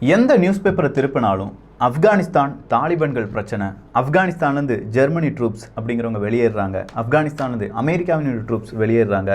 எந்த நியூஸ் பேப்பரை திருப்பினாலும் ஆப்கானிஸ்தான் தாலிபான்கள் பிரச்சனை, ஆப்கானிஸ்தான்லேருந்து ஜெர்மனி ட்ரூப்ஸ் அப்படிங்கிறவங்க வெளியேறாங்க, ஆப்கானிஸ்தான்லேருந்து அமெரிக்காவினுடைய ட்ரூப்ஸ் வெளியேறாங்க,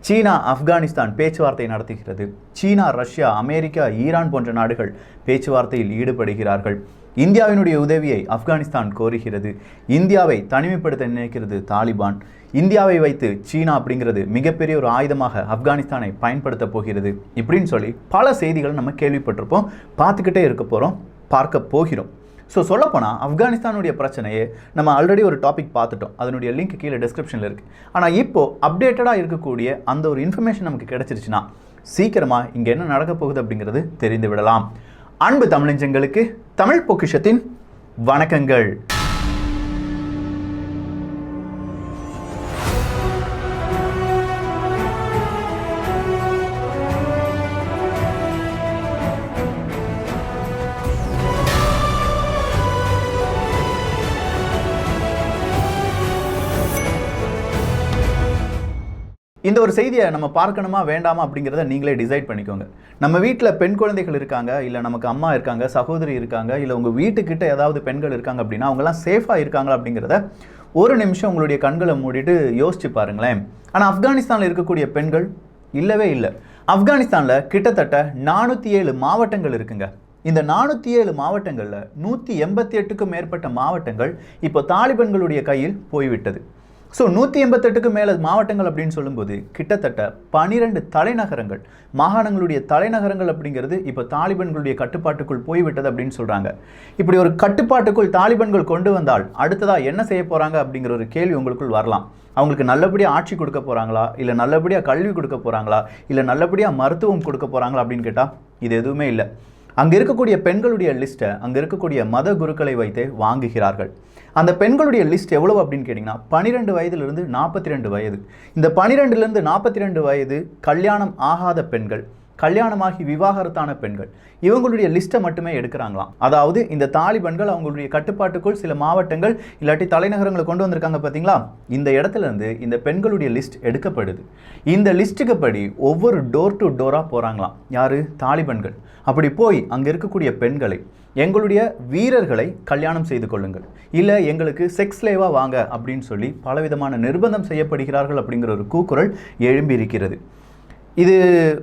சீனா ஆப்கானிஸ்தான் பேச்சுவார்த்தை நடத்துகிறது, சீனா ரஷ்யா அமெரிக்கா ஈரான் போன்ற நாடுகள் பேச்சுவார்த்தையில் ஈடுபடுகிறார்கள், இந்தியாவினுடைய உதவியை ஆப்கானிஸ்தான் கோருகிறது, இந்தியாவை தனிமைப்படுத்த நினைக்கிறது தாலிபான், இந்தியாவை வைத்து சீனா அப்படிங்கிறது மிகப்பெரிய ஒரு ஆயுதமாக ஆப்கானிஸ்தானை பயன்படுத்த போகிறது இப்படின்னு சொல்லி பல செய்திகளை நம்ம கேள்விப்பட்டிருப்போம், பார்த்துக்கிட்டே இருக்க போகிறோம், பார்க்க போகிறோம். ஸோ சொல்லப்போனால் ஆப்கானிஸ்தானுடைய பிரச்சனையே நம்ம ஆல்ரெடி ஒரு டாபிக் பார்த்துட்டோம், அதனுடைய லிங்க் கீழே டிஸ்கிரிப்ஷனில் இருக்குது. ஆனால் இப்போது அப்டேட்டடாக இருக்கக்கூடிய அந்த ஒரு இன்ஃபர்மேஷன் நமக்கு கிடைச்சிருச்சுன்னா சீக்கிரமாக இங்கே என்ன நடக்க போகுது அப்படிங்கிறது தெரிந்து விடலாம். அன்பு தமிழஞ்சங்களுக்கு தமிழ் பொக்கிஷத்தின் வணக்கங்கள். இந்த ஒரு செய்தியை நம்ம பார்க்கணுமா வேண்டாமா அப்படிங்கிறத நீங்களே டிசைட் பண்ணிக்கோங்க. நம்ம வீட்டில் பெண் குழந்தைகள் இருக்காங்க, இல்லை நமக்கு அம்மா இருக்காங்க, சகோதரி இருக்காங்க, இல்லை உங்கள் வீட்டுக்கிட்ட ஏதாவது பெண்கள் இருக்காங்க அப்படின்னா அவங்கெல்லாம் சேஃபாக இருக்காங்களா அப்படிங்கிறத ஒரு நிமிஷம் உங்களுடைய கண்களை மூடிட்டு யோசிச்சு பாருங்களேன். ஆனால் ஆப்கானிஸ்தானில் இருக்கக்கூடிய பெண்கள் இல்லவே இல்லை. ஆப்கானிஸ்தானில் கிட்டத்தட்ட 407 மாவட்டங்கள் இருக்குங்க. இந்த 407 மாவட்டங்களில் 188க்கும் மேற்பட்ட மாவட்டங்கள் இப்போ தாலிபான்களுடைய கையில் போய்விட்டது. ஸோ 188க்கும் மேலே மாவட்டங்கள் அப்படின்னு சொல்லும்போது கிட்டத்தட்ட 12 தலைநகரங்கள், மாகாணங்களுடைய தலைநகரங்கள் அப்படிங்கிறது இப்போ தாலிபான்களுடைய கட்டுப்பாட்டுக்குள் போய்விட்டது அப்படின்னு சொல்கிறாங்க. இப்படி ஒரு கட்டுப்பாட்டுக்குள் தாலிபான்கள் கொண்டு வந்தால் அடுத்ததாக என்ன செய்ய போகிறாங்க அப்படிங்கிற ஒரு கேள்வி உங்களுக்குள் வரலாம். அவங்களுக்கு நல்லபடியாக ஆட்சி கொடுக்க போகிறாங்களா, இல்லை நல்லபடியாக கல்வி கொடுக்க போகிறாங்களா, இல்லை நல்லபடியாக மருத்துவம் கொடுக்க போகிறாங்களா அப்படின்னு கேட்டால் இது எதுவுமே இல்லை. அங்கே இருக்கக்கூடிய பெண்களுடைய லிஸ்ட்டை அங்கே இருக்கக்கூடிய மத குருக்களை வைத்தே வாங்குகிறார்கள். அந்த பெண்களுடைய லிஸ்ட் எவ்வளவு அப்படின்னு கேட்டிங்கன்னா 12 வயதிலிருந்து 42 வயது. இந்த 12லேருந்து 42 வயது கல்யாணம் ஆகாத பெண்கள், கல்யாணமாகி விவாகரத்தான பெண்கள், இவங்களுடைய லிஸ்ட்டை மட்டுமே எடுக்கிறாங்களாம். அதாவது இந்த தாலிபான்கள் அவங்களுடைய கட்டுப்பாட்டுக்குள் சில மாவட்டங்கள் இல்லாட்டி தலைநகரங்களை கொண்டு வந்திருக்காங்க பார்த்தீங்களா, இந்த இடத்துல இருந்து இந்த பெண்களுடைய லிஸ்ட் எடுக்கப்படுது. இந்த லிஸ்ட்டுக்கு படி ஒவ்வொரு டோர் டு டோராக போகிறாங்களாம். யார்? தாலிபான்கள். அப்படி போய் அங்கே இருக்கக்கூடிய பெண்களை, எங்களுடைய வீரர்களை கல்யாணம் செய்து கொள்ளுங்கள், இல்லை எங்களுக்கு செக்ஸ் லேவாக வாங்க அப்படின்னு சொல்லி பலவிதமான நிர்பந்தம் செய்யப்படுகிறார்கள் அப்படிங்கிற ஒரு கூக்குரல் எழும்பி இருக்கிறது. இது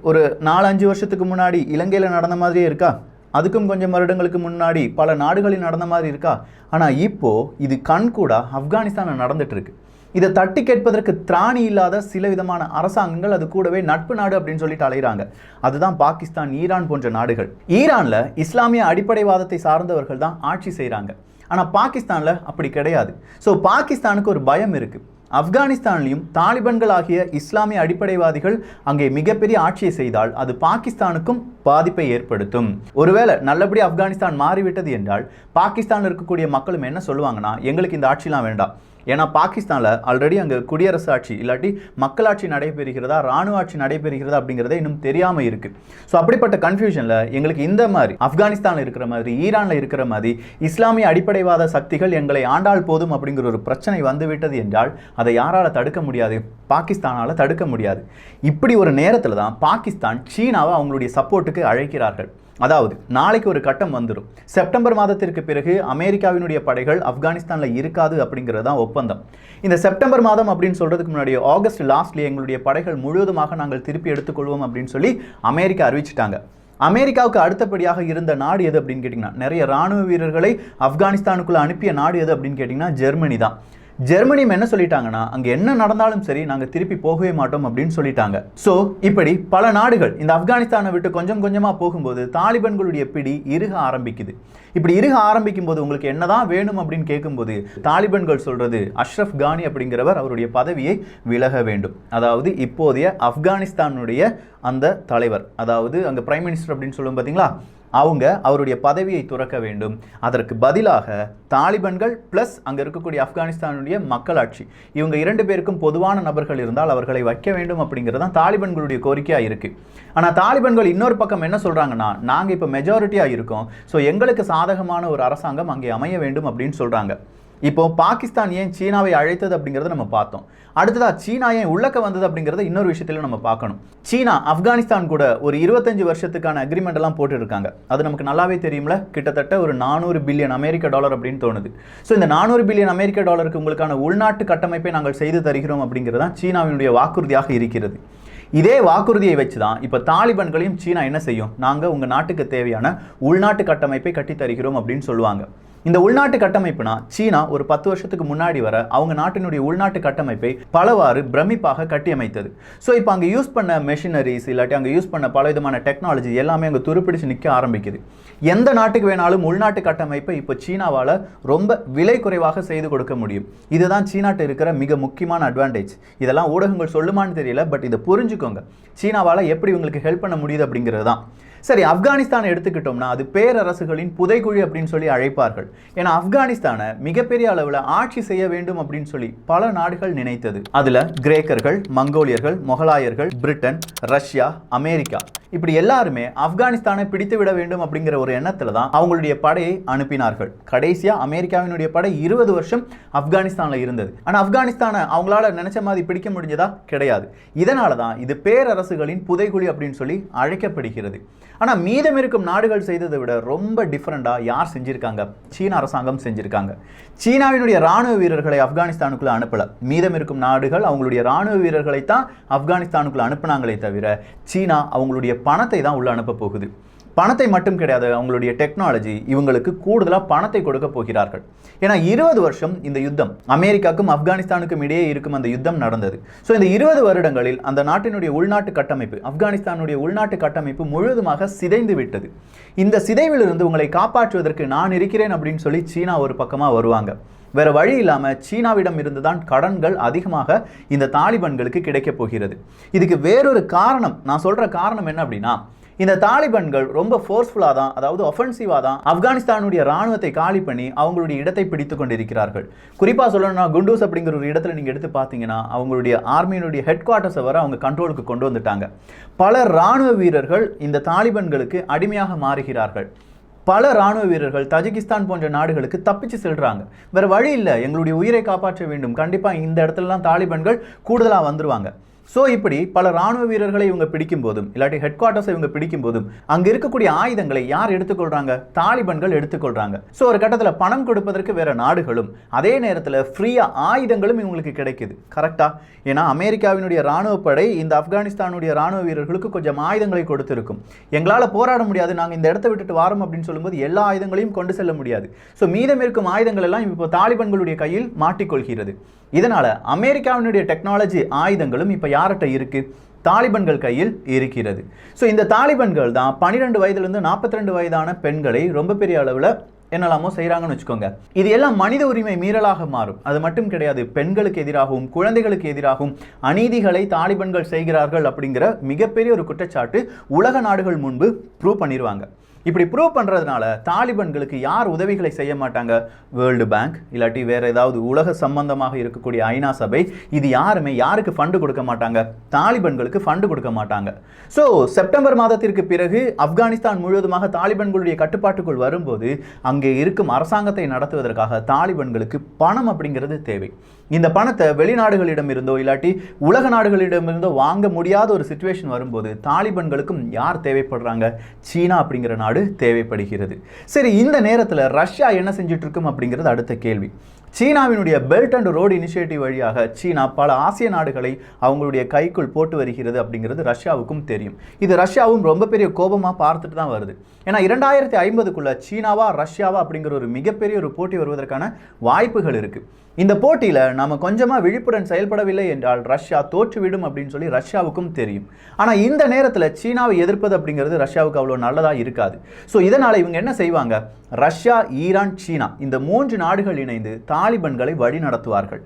ஒரு 4-5 வருஷத்துக்கு முன்னாடி இலங்கையில் நடந்த மாதிரியே இருக்கா? அதுக்கும் கொஞ்சம் வருடங்களுக்கு முன்னாடி பல நாடுகளில் நடந்த மாதிரி இருக்கா? ஆனால் இப்போது இது கண்கூடா ஆப்கானிஸ்தானில் நடந்துட்டு இருக்கு. இதை தட்டி கேட்பதற்கு திராணி இல்லாத சில விதமான அரசாங்கங்கள், அது கூடவே நட்பு நாடு அப்படின்னு சொல்லிட்டு அலைகிறாங்க. அதுதான் பாகிஸ்தான், ஈரான் போன்ற நாடுகள். ஈரானில் இஸ்லாமிய அடிப்படைவாதத்தை சார்ந்தவர்கள் தான் ஆட்சி செய்கிறாங்க. ஆனால் பாகிஸ்தானில் அப்படி கிடையாது. ஸோ பாகிஸ்தானுக்கு ஒரு பயம் இருக்குது. ஆப்கானிஸ்தான்லையும் தாலிபான்கள் ஆகிய இஸ்லாமிய அடிப்படைவாதிகள் அங்கே மிகப்பெரிய ஆட்சியை செய்தால் அது பாகிஸ்தானுக்கும் பாதிப்பை ஏற்படுத்தும். ஒருவேளை நல்லபடியாக ஆப்கானிஸ்தான் மாறிவிட்டது என்றால் பாகிஸ்தானில் இருக்கக்கூடிய மக்களும் என்ன சொல்லுவாங்கன்னா, எங்களுக்கு இந்த ஆட்சிலாம் வேண்டாம். ஏன்னா பாகிஸ்தானில் ஆல்ரெடி அங்கே குடியரசு ஆட்சி இல்லாட்டி மக்களாட்சி நடைபெறுகிறதா, இராணுவ ஆட்சி நடைபெறுகிறதா அப்படிங்கிறதே இன்னும் தெரியாமல் இருக்குது. ஸோ அப்படிப்பட்ட கன்ஃபியூஷனில் எங்களுக்கு இந்த மாதிரி ஆப்கானிஸ்தானில் இருக்கிற மாதிரி, ஈரானில் இருக்கிற மாதிரி இஸ்லாமிய அடிப்படைவாத சக்திகள் எங்களை ஆண்டால் போதும் அப்படிங்கிற ஒரு பிரச்சனை வந்துவிட்டது என்றால் அதை யாரால் தடுக்க முடியாது? பாகிஸ்தானால் தடுக்க முடியாது. இப்படி ஒரு நேரத்தில் தான் பாகிஸ்தான் சீனாவை அவங்களுடைய சப்போர்ட்டுக்கு அழைக்கிறார்கள். அதாவது நாளைக்கு ஒரு கட்டம் வந்துடும். செப்டம்பர் மாதத்திற்கு பிறகு அமெரிக்காவினுடைய படைகள் ஆப்கானிஸ்தானில் இருக்காது அப்படிங்கிறது தான் ஒப்பந்தம். இந்த செப்டம்பர் மாதம் அப்படின்னு சொல்கிறதுக்கு முன்னாடி ஆகஸ்ட் லாஸ்ட்லேயே எங்களுடைய படைகள் முழுவதுமாக நாங்கள் திருப்பி எடுத்துக்கொள்வோம் அப்படின்னு சொல்லி அமெரிக்கா அறிவிச்சிட்டாங்க. அமெரிக்காவுக்கு அடுத்தபடியாக இருந்த நாடு எது அப்படின்னு கேட்டிங்கன்னா, நிறைய இராணுவ வீரர்களை ஆப்கானிஸ்தானுக்குள்ளே அனுப்பிய நாடு எது அப்படின்னு கேட்டிங்கன்னா ஜெர்மனி தான். ஜெர்மனியும் என்ன சொல்லிட்டாங்கன்னா, அங்கே என்ன நடந்தாலும் சரி நாங்கள் திருப்பி போகவே மாட்டோம் அப்படின்னு சொல்லிட்டாங்க. ஸோ இப்படி பல நாடுகள் இந்த ஆப்கானிஸ்தானை விட்டு கொஞ்சம் கொஞ்சமாக போகும்போது தாலிபான்களுடைய பிடி இறுக ஆரம்பிக்குது. இப்படி இறுக ஆரம்பிக்கும் போது உங்களுக்கு என்னதான் வேணும் அப்படின்னு கேட்கும்போது தாலிபான்கள் சொல்றது, அஷ்ரஃப் கானி அப்படிங்கிறவர் அவருடைய பதவியை விலக வேண்டும். அதாவது இப்போதைய ஆப்கானிஸ்தானுடைய அந்த தலைவர், அதாவது அங்கே பிரைம் மினிஸ்டர் அப்படின்னு சொல்லுவோம் பார்த்தீங்களா, அவங்க அவருடைய பதவியை துறக்க வேண்டும். அதற்கு பதிலாக தாலிபான்கள் ப்ளஸ் அங்கே இருக்கக்கூடிய ஆப்கானிஸ்தானுடைய மக்களாட்சி, இவங்க 2 பேருக்கும் பொதுவான நபர்கள் இருந்தால் அவர்களை வைக்க வேண்டும் அப்படிங்கிறது தான் தாலிபான்களுடைய கோரிக்கையாக இருக்குது. ஆனால் தாலிபான்கள் இன்னொரு பக்கம் என்ன சொல்கிறாங்கன்னா, நாங்கள் இப்போ மெஜாரிட்டியாக இருக்கோம், ஸோ எங்களுக்கு சாதகமான ஒரு அரசாங்கம் அங்கே அமைய வேண்டும் அப்படின்னு சொல்கிறாங்க. இப்போ பாகிஸ்தான் ஏன் சீனாவை அழைத்தது அப்படிங்கிறத நம்ம பார்த்தோம். அடுத்ததா சீனா ஏன் உள்ளக்க வந்தது அப்படிங்கிறத இன்னொரு விஷயத்துல நம்ம பார்க்கணும். சீனா ஆப்கானிஸ்தான் கூட ஒரு 25 வருஷத்துக்கான அக்ரிமெண்ட் எல்லாம் போட்டு இருக்காங்க. அது நமக்கு நல்லாவே தெரியும்ல, கிட்டத்தட்ட ஒரு 400 பில்லியன் அமெரிக்க டாலர் அப்படின்னு தோணுது. ஸோ இந்த 400 பில்லியன் அமெரிக்க டாலருக்கு உங்களுக்கான உள்நாட்டு கட்டமைப்பை நாங்கள் செய்து தருகிறோம் அப்படிங்கிறது தான் சீனாவினுடைய வாக்குறுதியாக இருக்கிறது. இதே வாக்குறுதியை வச்சு தான் இப்போ தாலிபான்களையும் சீனா என்ன செய்யும், நாங்கள் உங்கள் நாட்டுக்கு தேவையான உள்நாட்டு கட்டமைப்பை கட்டி தருகிறோம் அப்படின்னு சொல்லுவாங்க. இந்த உள்நாட்டு கட்டமைப்புனா சீனா ஒரு 10 வருஷத்துக்கு முன்னாடி வர அவங்க நாட்டினுடைய உள்நாட்டு கட்டமைப்பை பலவாறு பிரமிப்பாக கட்டியமைத்தது. ஸோ இப்போ அங்கே யூஸ் பண்ண மெஷினரிஸ் இல்லாட்டி அங்கே யூஸ் பண்ண பல விதமான டெக்னாலஜி எல்லாமே அங்கே துருப்பிடிச்சு நிற்க ஆரம்பிக்குது. எந்த நாட்டுக்கு வேணாலும் உள்நாட்டு கட்டமைப்பை இப்போ சீனாவால் ரொம்ப விலை குறைவாக செய்து கொடுக்க முடியும். இதுதான் சீனாட்ட இருக்கிற மிக முக்கியமான அட்வான்டேஜ். இதெல்லாம் ஊடகங்கள் சொல்லுமான்னு தெரியல, பட் இதை புரிஞ்சுக்கோங்க. சீனாவால் எப்படி உங்களுக்கு ஹெல்ப் பண்ண முடியுது அப்படிங்கிறது தான். சரி, ஆப்கானிஸ்தானை எடுத்துக்கிட்டோம்னா அது பேரரசுகளின் புதைக்குழி அப்படின்னு சொல்லி அழைப்பார்கள். ஏன்னா ஆப்கானிஸ்தானை மிகப்பெரிய அளவில் ஆட்சி செய்ய வேண்டும் அப்படின்னு சொல்லி பல நாடுகள் நினைத்தது. அதுல கிரேக்கர்கள், மங்கோலியர்கள், மொகலாயர்கள், பிரிட்டன், ரஷ்யா, அமெரிக்கா இப்படி எல்லாருமே ஆப்கானிஸ்தானை பிடித்து விட வேண்டும் அப்படிங்கிற ஒரு எண்ணத்துல தான் அவங்களுடைய படையை அனுப்பினார்கள். கடைசியா அமெரிக்காவினுடைய படை 20 வருஷம் ஆப்கானிஸ்தான்ல இருந்தது. ஆனா ஆப்கானிஸ்தானை அவங்களால நினைச்ச மாதிரி பிடிக்க முடிஞ்சதா? கிடையாது. இதனால தான் இது பேரரசுகளின் புதைகுழி அப்படின்னு சொல்லி அழைக்கப்படுகிறது. ஆனா மீதம் இருக்கும் நாடுகள் செய்ததை விட ரொம்ப டிஃபரெண்டா யார் செஞ்சிருக்காங்க? சீன அரசாங்கம் செஞ்சிருக்காங்க. சீனாவினுடைய ராணுவ வீரர்களை ஆப்கானிஸ்தானுக்குள்ள அனுப்பல. மீதம் இருக்கும் நாடுகள் அவங்களுடைய ராணுவ வீரர்களை தான் ஆப்கானிஸ்தானுக்குள்ள அனுப்புனாங்களே தவிர சீனா அவங்களுடைய பணத்தை தான் உள்ள அனுப்ப போகுது. பணத்தை மட்டும் கிடையாது, அவங்களுடைய டெக்னாலஜி, இவங்களுக்கு கூடுதலாக பணத்தை கொடுக்க போகிறார்கள். ஏன்னா 20 வருஷம் இந்த யுத்தம் அமெரிக்காவுக்கும் ஆப்கானிஸ்தானுக்கும் இடையே இருக்கும் அந்த யுத்தம் நடந்தது. ஸோ இந்த 20 வருடங்களில் அந்த நாட்டினுடைய உள்நாட்டு கட்டமைப்பு, ஆப்கானிஸ்தானுடைய உள்நாட்டு கட்டமைப்பு முழுவதுமாக சிதைந்து விட்டது. இந்த சிதைவிலிருந்து உங்களை காப்பாற்றுவதற்கு நான் இருக்கிறேன் அப்படின்னு சொல்லி சீனா ஒரு பக்கமாக வருவாங்க. வேற வழி இல்லாமல் சீனாவிடம் இருந்துதான் கடன்கள் அதிகமாக இந்த தாலிபான்களுக்கு கிடைக்க போகிறது. இதுக்கு வேறொரு காரணம், நான் சொல்ற காரணம் என்ன அப்படின்னா, இந்த தாலிபான்கள் ரொம்ப ஃபோர்ஸ்ஃபுல்லாக தான், அதாவது ஒஃபென்சிவாக தான் ஆப்கானிஸ்தானுடைய ராணுவத்தை காலி பண்ணி அவங்களுடைய இடத்தை பிடித்து கொண்டிருக்கிறார்கள். குறிப்பாக சொல்லணும்னா குண்டூஸ் அப்படிங்கிற ஒரு இடத்துல நீங்கள் எடுத்து பார்த்தீங்கன்னா அவங்களுடைய ஆர்மியினுடைய ஹெட் குவார்ட்டர்ஸை வர அவங்க கண்ட்ரோலுக்கு கொண்டு வந்துட்டாங்க. பல ராணுவ வீரர்கள் இந்த தாலிபான்களுக்கு அடிமையாக மாறுகிறார்கள். பல ராணுவ வீரர்கள் தஜிகிஸ்தான் போன்ற நாடுகளுக்கு தப்பிச்சு செல்றாங்க. வேற வழி இல்லை, எங்களுடைய உயிரை காப்பாற்ற வேண்டும், கண்டிப்பாக இந்த இடத்துலலாம் தாலிபான்கள் கூடுதலாக வந்துருவாங்க. ஸோ இப்படி பல ராணுவ வீரர்களை இவங்க பிடிக்கும் போதும் இல்லாட்டி ஹெட் குவார்ட்டர்ஸை இவங்க பிடிக்கும் போதும் அங்கே இருக்கக்கூடிய ஆயுதங்களை யார் எடுத்துக்கொள்றாங்க? தாலிபான்கள் எடுத்துக்கொள்றாங்க. ஸோ ஒரு கட்டத்தில் பணம் கொடுப்பதற்கு வேற நாடுகளும் அதே நேரத்தில் ஃப்ரீயா ஆயுதங்களும் இவங்களுக்கு கிடைக்குது. கரெக்டா? ஏன்னா அமெரிக்காவினுடைய ராணுவ படை இந்த ஆப்கானிஸ்தானுடைய ராணுவ வீரர்களுக்கு கொஞ்சம் ஆயுதங்களை கொடுத்திருக்கும். எங்களால் போராட முடியாது, நாங்கள் இந்த இடத்தை விட்டுட்டு வாரோம் அப்படின்னு சொல்லும்போது எல்லா ஆயுதங்களையும் கொண்டு செல்ல முடியாது. ஸோ மீதம் இருக்கும் ஆயுதங்கள் எல்லாம் இப்போ தாலிபான்களுடைய கையில் மாட்டிக்கொள்கிறது. இதனால அமெரிக்காவினுடைய டெக்னாலஜி ஆயுதங்களும் இப்போ யார்கிட்ட இருக்கு? தாலிபான்கள் கையில் இருக்கிறது. ஸோ இந்த தாலிபான்கள் தான் 12 வயதிலிருந்து 42 வயதான பெண்களை ரொம்ப பெரிய அளவில் என்னெல்லாமோ செய்கிறாங்கன்னு வச்சுக்கோங்க. இது எல்லாம் மனித உரிமை மீறலாக மாறும். அது மட்டும் கிடையாது, பெண்களுக்கு எதிராகவும் குழந்தைகளுக்கு எதிராகவும் அநீதிகளை தாலிபான்கள் செய்கிறார்கள் அப்படிங்கிற மிகப்பெரிய ஒரு குற்றச்சாட்டு உலக நாடுகள் முன்பு ப்ரூவ் பண்ணிடுவாங்க. இப்படி ப்ரூவ் பண்ணுறதுனால தாலிபான்களுக்கு யார் உதவிகளை செய்ய மாட்டாங்க? வேர்ல்டு பேங்க் இல்லாட்டி வேற ஏதாவது உலக சம்பந்தமாக இருக்கக்கூடிய ஐநா சபை, இது யாருமே யாருக்கு ஃபண்டு கொடுக்க மாட்டாங்க? தாலிபான்களுக்கு ஃபண்டு கொடுக்க மாட்டாங்க. ஸோ செப்டம்பர் மாதத்திற்கு பிறகு ஆப்கானிஸ்தான் முழுவதுமாக தாலிபான்களுடைய கட்டுப்பாட்டுக்குள் வரும்போது அங்கே இருக்கும் அரசாங்கத்தை நடத்துவதற்காக தாலிபான்களுக்கு பணம் அப்படிங்கிறது தேவை. இந்த பணத்தை வெளிநாடுகளிடம் இருந்தோ இல்லாட்டி உலக நாடுகளிடமிருந்தோ வாங்க முடியாத ஒரு சிச்சுவேஷன் வரும்போது தாலிபான்களுக்கும் யார் தேவைப்படுறாங்க? சீனா அப்படிங்கிற நாடு தேவைப்படுகிறது. சரி, இந்த நேரத்தில் ரஷ்யா என்ன செஞ்சுட்டு இருக்கும் அப்படிங்கிறது அடுத்த கேள்வி. சீனாவினுடைய பெல்ட் அண்ட் ரோடு இனிஷியேட்டிவ் வழியாக சீனா பல ஆசிய நாடுகளை அவங்களுடைய கைக்குள் போட்டு வருகிறது அப்படிங்கிறது ரஷ்யாவுக்கும் தெரியும். இது ரஷ்யாவும் ரொம்ப பெரிய கோபமாக பார்த்துட்டு தான் வருது. ஏன்னா 2050க்குள்ள சீனாவா ரஷ்யாவா அப்படிங்கிற ஒரு மிகப்பெரிய ஒரு போட்டி வருவதற்கான வாய்ப்புகள் இருக்கு. இந்த போட்டியில் நம்ம கொஞ்சமாக விழிப்புடன் செயல்படவில்லை என்றால் ரஷ்யா தோற்றுவிடும் அப்படின்னு சொல்லி ரஷ்யாவுக்கும் தெரியும். ஆனால் இந்த நேரத்தில் சீனாவை எதிர்ப்பது அப்படிங்கிறது ரஷ்யாவுக்கு அவ்வளோ நல்லதாக இருக்காது. ஸோ இதனால் இவங்க என்ன செய்வாங்க? ரஷ்யா, ஈரான், சீனா இந்த 3 நாடுகள் இணைந்து தாலிபான்களை வழி நடத்துவார்கள்.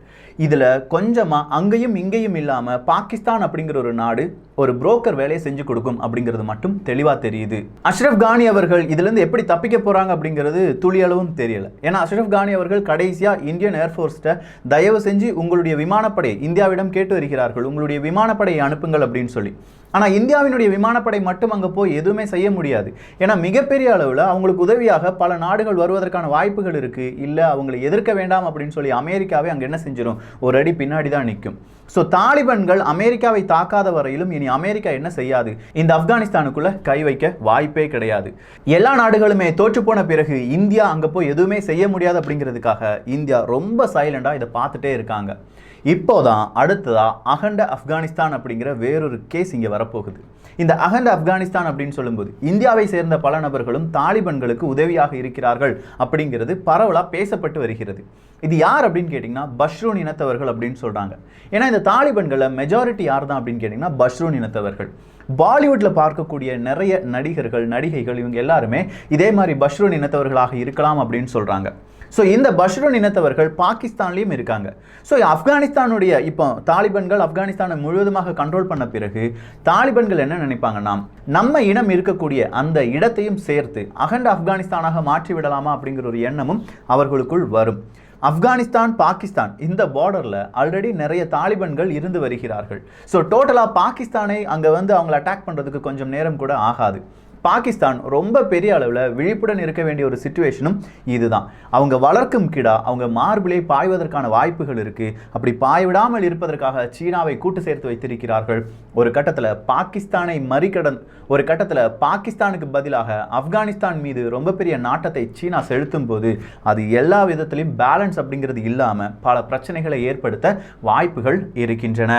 இதில் கொஞ்சமாக அங்கேயும் இங்கேயும் இல்லாமல் பாகிஸ்தான் அப்படிங்கிற ஒரு நாடு ஒரு புரோக்கர் வேலையை செஞ்சு கொடுக்கும் அப்படிங்கிறது மட்டும் தெளிவாக தெரியுது. அஷ்ரஃப் கானி அவர்கள் இதிலிருந்து எப்படி தப்பிக்க போறாங்க அப்படிங்கிறது துளியளவும் தெரியல. ஏன்னா அஷ்ரஃப் கானி அவர்கள் கடைசியா இந்தியன் ஏர்ஃபோர்ஸ்ட தயவு செஞ்சு உங்களுடைய விமானப்படை இந்தியாவிடம் கேட்டு வருகிறார்கள், உங்களுடைய விமானப்படையை அனுப்புங்கள் அப்படின்னு சொல்லி. ஆனால் இந்தியாவினுடைய விமானப்படை மட்டும் அங்கே போய் எதுவுமே செய்ய முடியாது. ஏன்னா மிகப்பெரிய அளவில் அவங்களுக்கு உதவியாக பல நாடுகள் வருவதற்கான வாய்ப்புகள் இருக்குது. இல்லை அவங்களை எதிர்க்க வேண்டாம் அப்படின்னு சொல்லி அமெரிக்காவே அங்கே என்ன செஞ்சிடும், ஒரு அடி பின்னாடி தான் நிற்கும். ஸோ தாலிபான்கள் அமெரிக்காவை தாக்காத வரையிலும் இனி அமெரிக்கா என்ன செய்யாது, இந்த ஆப்கானிஸ்தானுக்குள்ள கை வைக்க வாய்ப்பே கிடையாது. எல்லா நாடுகளுமே தோற்று போன பிறகு இந்தியா அங்கே போய் எதுவுமே செய்ய முடியாது அப்படிங்கிறதுக்காக இந்தியா ரொம்ப சைலண்டாக இதை பார்த்துட்டே இருக்காங்க. இப்போதான் அடுத்ததா அகண்ட ஆப்கானிஸ்தான் அப்படிங்கிற வேறொரு கேஸ் இங்கே வரப்போகுது. இந்த அகண்ட ஆப்கானிஸ்தான் அப்படின்னு சொல்லும்போது இந்தியாவை சேர்ந்த பல நபர்களும் தாலிபான்களுக்கு உதவியாக இருக்கிறார்கள் அப்படிங்கிறது பரவலாக பேசப்பட்டு வருகிறது. இது யார் அப்படின்னு கேட்டிங்கன்னா பஷ்ரூன் இனத்தவர்கள் அப்படின்னு சொல்கிறாங்க. ஏன்னா இந்த தாலிபான்களில் மெஜாரிட்டி யார் தான் அப்படின்னு கேட்டிங்கன்னா பஷ்ரூன் இனத்தவர்கள். பாலிவுட்டில் பார்க்கக்கூடிய நிறைய நடிகர்கள் நடிகைகள் இவங்க எல்லாருமே இதே மாதிரி பஷ்ரூன் இனத்தவர்களாக இருக்கலாம் அப்படின்னு சொல்கிறாங்க. ஸோ இந்த பஷ்ரூன் இனத்தவர்கள் பாகிஸ்தான்லேயும் இருக்காங்க. ஸோ ஆப்கானிஸ்தானுடைய இப்போ தாலிபான்கள் ஆப்கானிஸ்தானை முழுவதுமாக கண்ட்ரோல் பண்ண பிறகு தாலிபான்கள் என்ன நினைப்பாங்கன்னா, நம்ம இனம் இருக்கக்கூடிய அந்த இடத்தையும் சேர்த்து அகண்ட ஆப்கானிஸ்தானாக மாற்றி விடலாமா அப்படிங்கிற ஒரு எண்ணமும் அவர்களுக்குள் வரும். ஆப்கானிஸ்தான் பாகிஸ்தான் இந்த பார்டரில் ஆல்ரெடி நிறைய தாலிபான்கள் இருந்து வருகிறார்கள். ஸோ டோட்டலாக பாகிஸ்தானை அங்கே அவங்களை அட்டாக் பண்ணுறதுக்கு கொஞ்சம் நேரம் கூட ஆகாது. பாகிஸ்தான் ரொம்ப பெரிய அளவில் விழிப்புடன் இருக்க வேண்டிய ஒரு சிச்சுவேஷனும் இதுதான். அவங்க வளர்க்கும் கிடா அவங்க மார்பிலே பாய்வதற்கான வாய்ப்புகள் இருக்குது. அப்படி பாய்விடாமல் இருப்பதற்காக சீனாவை கூட்டு சேர்த்து வைத்திருக்கிறார்கள். ஒரு கட்டத்தில் பாகிஸ்தானை மறிகடன் ஒரு கட்டத்தில் பாகிஸ்தானுக்கு பதிலாக ஆப்கானிஸ்தான் மீது ரொம்ப பெரிய நாட்டத்தை சீனா செலுத்தும் போது அது எல்லா விதத்திலையும் பேலன்ஸ் அப்படிங்கிறது இல்லாமல் பல பிரச்சனைகளை ஏற்படுத்த வாய்ப்புகள் இருக்கின்றன.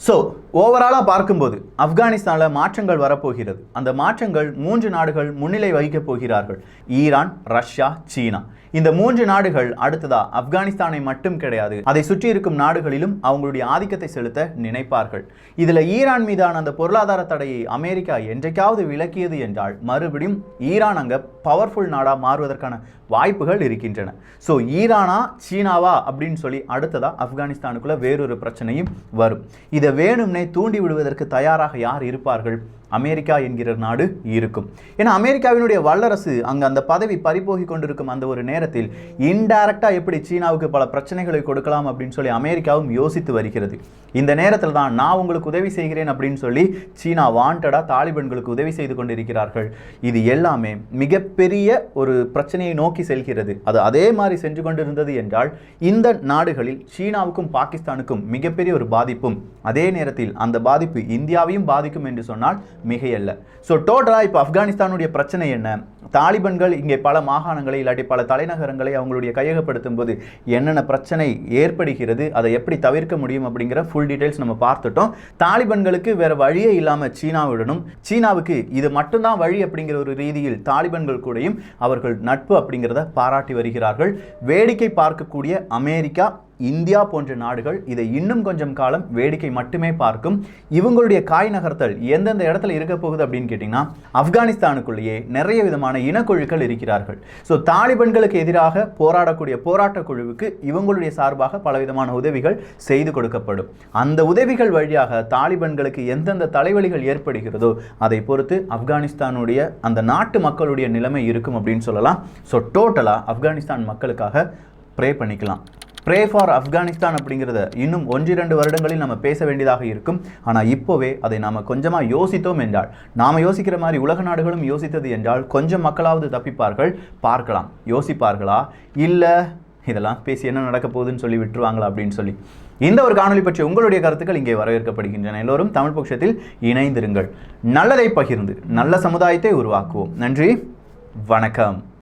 ஸோ ஓவராலாக பார்க்கும்போது ஆப்கானிஸ்தானில் மாற்றங்கள் வரப்போகிறது. அந்த மாற்றங்கள் 3 நாடுகள் முன்னிலை வகிக்கப் போகிறார்கள். ஈரான், ரஷ்யா, சீனா. இந்த 3 நாடுகள் அடுத்ததா ஆப்கானிஸ்தானை மட்டும் கிடையாது, அதை சுற்றி இருக்கும் நாடுகளிலும் அவங்களுடைய ஆதிக்கத்தை செலுத்த நினைப்பார்கள். இதுல ஈரான் மீதான அந்த பொருளாதார தடையை அமெரிக்கா என்றைக்காவது விலக்கியது என்றால் மறுபடியும் ஈரான் அங்க பவர்ஃபுல் நாடா மாறுவதற்கான வாய்ப்புகள் இருக்கின்றன. ஸோ ஈரானா சீனாவா அப்படின்னு சொல்லி அடுத்ததா ஆப்கானிஸ்தானுக்குள்ள வேறொரு பிரச்சனையும் வரும். இதை வேணும்னே தூண்டி விடுவதற்கு தயாராக யார் இருப்பார்கள்? அமெரிக்கா என்கிற நாடு இருக்கும். ஏன்னா அமெரிக்காவினுடைய வல்லரசு அங்க அந்த பதவி பறிபோகி கொண்டிருக்கும் அந்த ஒரு நேரத்தில் இன்டைரக்டா எப்படி சீனாவுக்கு பல பிரச்சனைகளை கொடுக்கலாம் அப்படின்னு சொல்லி அமெரிக்காவும் யோசித்து வருகிறது. இந்த நேரத்தில் தான் நான் உங்களுக்கு உதவி செய்கிறேன் அப்படின்னு சொல்லி சீனா வாண்டடா தாலிபான்களுக்கு உதவி செய்து கொண்டிருக்கிறார்கள். இது எல்லாமே மிகப்பெரிய ஒரு பிரச்சனையை நோக்கி செல்கிறது. அது அதே மாதிரி சென்று கொண்டிருந்தது என்றால் இந்த நாடுகளில் சீனாவுக்கும் பாகிஸ்தானுக்கும் மிகப்பெரிய ஒரு பாதிப்பும், அதே நேரத்தில் அந்த பாதிப்பு இந்தியாவையும் பாதிக்கும் என்று சொன்னால் மிகையல்ல. ஸோ டோட்டலாக இப்போ ஆப்கானிஸ்தானுடைய பிரச்சனை என்ன, தாலிபான்கள் இங்கே பல மாகாணங்களை இல்லாட்டி பல தலைநகரங்களை அவங்களுடைய கையகப்படுத்தும் போது என்னென்ன பிரச்சனை ஏற்படுகிறது, அதை எப்படி தவிர்க்க முடியும் அப்படிங்கிற ஃபுல் டீடைல்ஸ் நம்ம பார்த்துட்டோம். தாலிபான்களுக்கு வேற வழியே இல்லாமல் சீனாவுடனும், சீனாவுக்கு இது மட்டும்தான் வழி அப்படிங்கிற ஒரு ரீதியில் தாலிபான்கள் கூடயும் அவர்கள் நட்பு அப்படிங்கிறத பாராட்டி வருகிறார்கள். வேடிக்கை பார்க்கக்கூடிய அமெரிக்கா, இந்தியா போன்ற நாடுகள் இதை இன்னும் கொஞ்சம் காலம் வேடிக்கை மட்டுமே பார்க்கும். இவங்களுடைய காய் நகர்த்தல் எந்தெந்த இடத்துல இருக்க போகுது அப்படின்னு கேட்டிங்கன்னா, ஆப்கானிஸ்தானுக்குள்ளேயே நிறைய விதமான இனக்குழுக்கள் இருக்கிறார்கள். ஸோ தாலிபான்களுக்கு எதிராக போராடக்கூடிய போராட்ட குழுவுக்கு இவங்களுடைய சார்பாக பலவிதமான உதவிகள் செய்து கொடுக்கப்படும். அந்த உதவிகள் வழியாக தாலிபான்களுக்கு எந்தெந்த தலைவலிகள் ஏற்படுகிறதோ அதை பொறுத்து ஆப்கானிஸ்தானுடைய அந்த நாட்டு மக்களுடைய நிலைமை இருக்கும் அப்படின்னு சொல்லலாம். ஸோ டோட்டலாக ஆப்கானிஸ்தான் மக்களுக்காக ப்ரே பண்ணிக்கலாம். ப்ரே ஃபார் ஆப்கானிஸ்தான் அப்படிங்கிறத இன்னும் 1-2 வருடங்களில் நம்ம பேச வேண்டியதாக இருக்கும். ஆனால் இப்போவே அதை நாம் கொஞ்சமாக யோசித்தோம் என்றால், நாம் யோசிக்கிற மாதிரி உலக நாடுகளும் யோசித்தது என்றால் கொஞ்சம் மக்களாவது தப்பிப்பார்கள். பார்க்கலாம், யோசிப்பார்களா இல்லை இதெல்லாம் பேசி என்ன நடக்க போகுதுன்னு சொல்லி விட்டுருவாங்களா அப்படின்னு சொல்லி. இந்த ஒரு காணொலி பற்றி உங்களுடைய கருத்துக்கள் இங்கே வரவேற்கப்படுகின்றன. எல்லோரும் தமிழ் பட்சத்தில் இணைந்திருங்கள். நல்லதை பகிர்ந்து நல்ல சமுதாயத்தை உருவாக்குவோம். நன்றி, வணக்கம்.